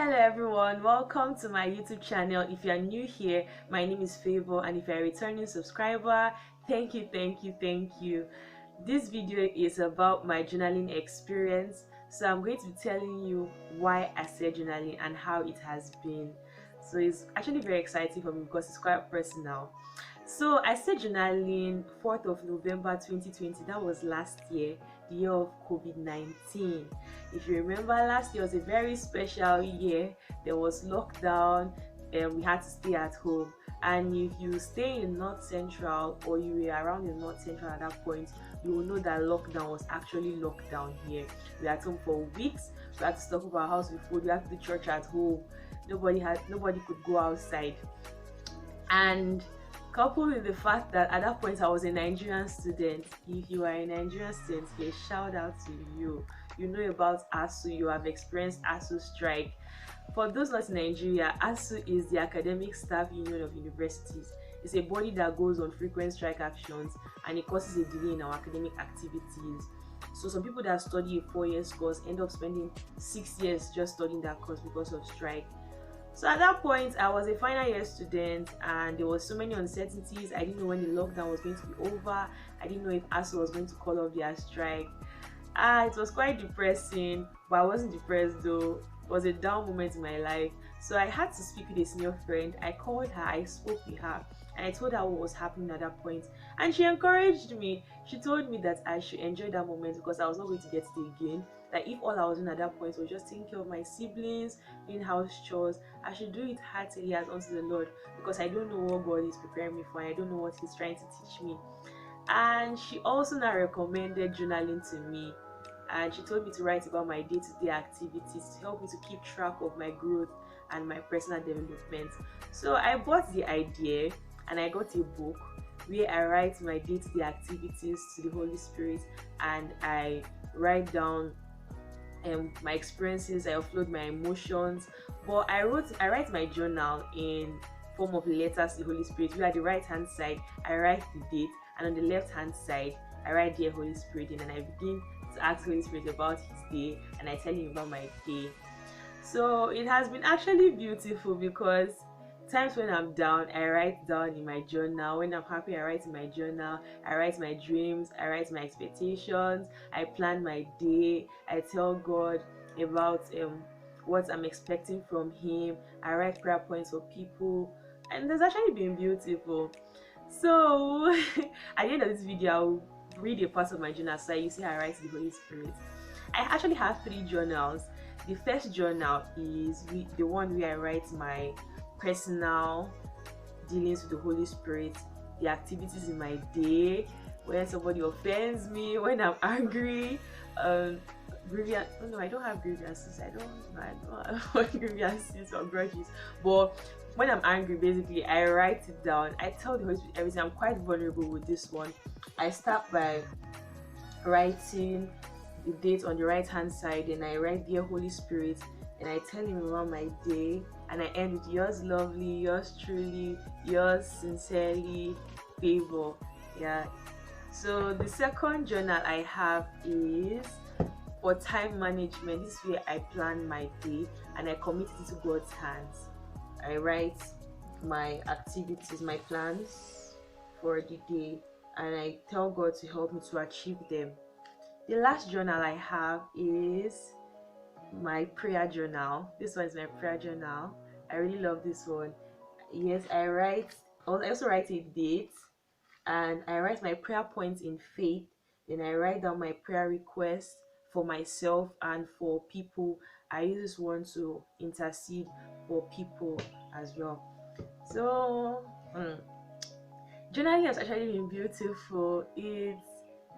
Hello everyone, welcome to my YouTube channel. If you are new here, my name is Favor, and if you're a returning subscriber, thank you. This video is about my journaling experience, so I'm going to be telling you why I said journaling and how it has been. So it's actually very exciting for me because it's quite personal. So I started journaling 4th of November 2020. That was last year, the year of COVID-19. If you remember, last year was a very special year. There was lockdown and we had to stay at home. And if you stay in North Central or you were around in North Central at that point, you will know that lockdown was actually lockdown here. We were at home for weeks. We had to stock up our house with food. We had to do church at home. Nobody could go outside. And coupled with the fact that at that point I was a Nigerian student. If you are a Nigerian student, a shout out to you. You know about ASU, you have experienced ASU strike. For those not in Nigeria, ASU is the Academic Staff Union of Universities. It's a body that goes on frequent strike actions and it causes a delay in our academic activities. So some people that study a 4-year course end up spending 6 years just studying that course because of strike. So at that point, I was a final year student and there was so many uncertainties. I didn't know when the lockdown was going to be over. I didn't know if ASU was going to call off their strike. It was quite depressing, but I wasn't depressed though. It was a down moment in my life. So I had to speak with a senior friend. I called her, I spoke with her, and I told her what was happening at that point. And she encouraged me. She told me that I should enjoy that moment because I was not going to get it again. That if all I was doing at that point was just taking care of my siblings, doing house chores, I should do it heartily as unto the Lord because I don't know what God is preparing me for and I don't know what He's trying to teach me. And she also now recommended journaling to me, and she told me to write about my day-to-day activities to help me to keep track of my growth and my personal development. So I bought the idea and I got a book where I write my day-to-day activities to the Holy Spirit, and I write down my experiences. I upload my emotions, but I write my journal in form of letters to the Holy Spirit, where at the right hand side I write the date, and on the left hand side I write Dear Holy Spirit, and then I begin to ask Holy Spirit about His day and I tell Him about my day. So it has been actually beautiful because times when I'm down, I write down in my journal. When I'm happy, I write in my journal. I write my dreams, I write my expectations, I plan my day, I tell God about what I'm expecting from Him. I write prayer points for people, and it's actually been beautiful. So at the end of this video, I'll read a part of my journal so you see how I write the Holy Spirit. I actually have 3 journals. The first journal is the one where I write my personal dealings with the Holy Spirit, the activities in my day, when somebody offends me, when I'm angry, I don't have grievances. I don't have grievances or grudges. But when I'm angry, basically, I write it down. I tell the Holy Spirit everything. I'm quite vulnerable with this one. I start by writing the date on the right hand side, and I write Dear Holy Spirit, and I tell Him about my day, and I end with yours lovely, yours truly, yours sincerely, Favor. Yeah. So the second journal I have is for time management. This is where I plan my day and I commit it to God's hands. I write my activities, my plans for the day, and I tell God to help me to achieve them. The last journal I have is my prayer journal. This one is my prayer journal. I really love this one. Yes, I also write a date, and I write my prayer points in faith. Then I write down my prayer requests for myself and for people. I use this one to intercede for people as well. So journaling has actually been beautiful.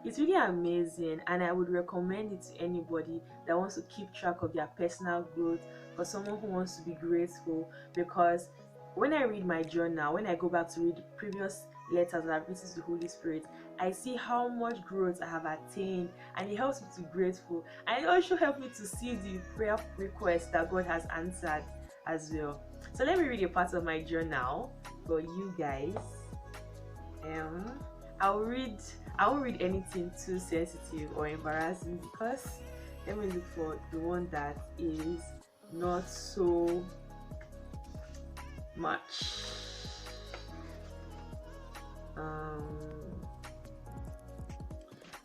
It's really amazing, and I would recommend it to anybody that wants to keep track of their personal growth, for someone who wants to be grateful. Because when I read my journal, when I go back to read the previous letters that I've written to the Holy Spirit, I see how much growth I have attained, and it helps me to be grateful, and it also helps me to see the prayer requests that God has answered as well. So let me read a part of my journal for you guys. I won't read anything too sensitive or embarrassing, because let me look for the one that is not so much.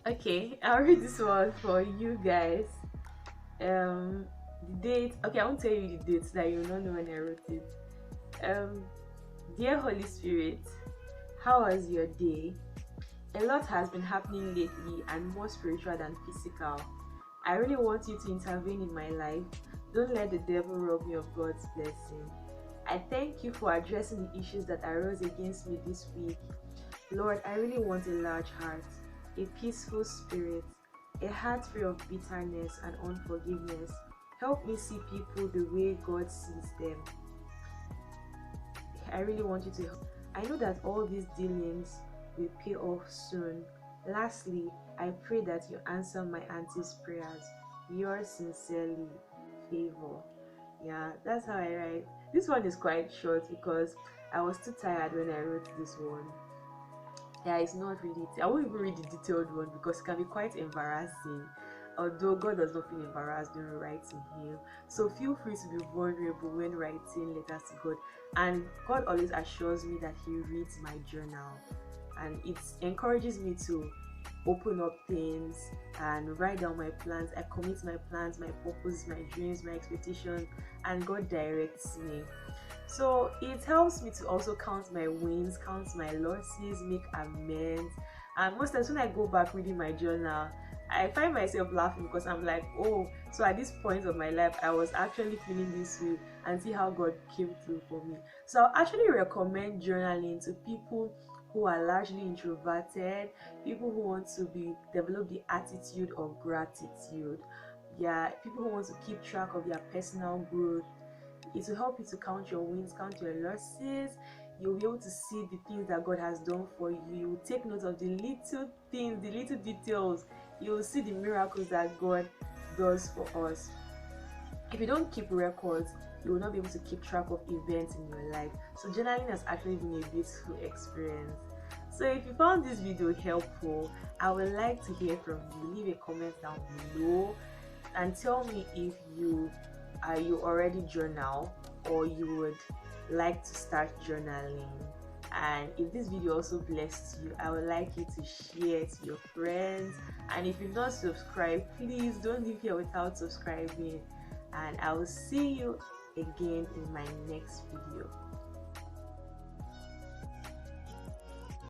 Okay, I'll read this one for you guys. The date. Okay, I won't tell you the date so that you will not know when I wrote it. Dear Holy Spirit, how was your day? A lot has been happening lately, and more spiritual than physical. I really want you to intervene in my life. Don't let the devil rob me of God's blessing. I thank you for addressing the issues that arose against me this week. Lord, I really want a large heart, a peaceful spirit, a heart free of bitterness and unforgiveness. Help me see people the way God sees them. I really want you to help. I know that all these dealings will pay off soon. Lastly, I pray that you answer my auntie's prayers. Yours sincerely, Favor. Yeah, that's how I write. This one is quite short because I was too tired when I wrote this one. Yeah, it's not really. I won't even read the detailed one because it can be quite embarrassing. Although God does not feel embarrassed during writing Him, so feel free to be vulnerable when writing letters to God. And God always assures me that He reads my journal, and it encourages me to open up things and write down my plans. I commit my plans, my purposes, my dreams, my expectations, and God directs me. So it helps me to also count my wins, count my losses, make amends. And most times when I go back reading my journal, I find myself laughing because I'm like, oh, so at this point of my life, I was actually feeling this way, and see how God came through for me. So I'll actually recommend journaling to people who are largely introverted, people who want to develop the attitude of gratitude. Yeah, people who want to keep track of their personal growth. It will help you to count your wins, count your losses. You'll be able to see the things that God has done for you. You will take note of the little things, the little details. You will see the miracles that God does for us. If you don't keep records, you will not be able to keep track of events in your life. So journaling has actually been a beautiful experience. So if you found this video helpful, I would like to hear from you. Leave a comment down below and tell me if you already journal or you would like to start journaling. And if this video also blessed you, I would like you to share it to your friends. And if you've not subscribed, please don't leave here without subscribing. And I will see you again in my next video.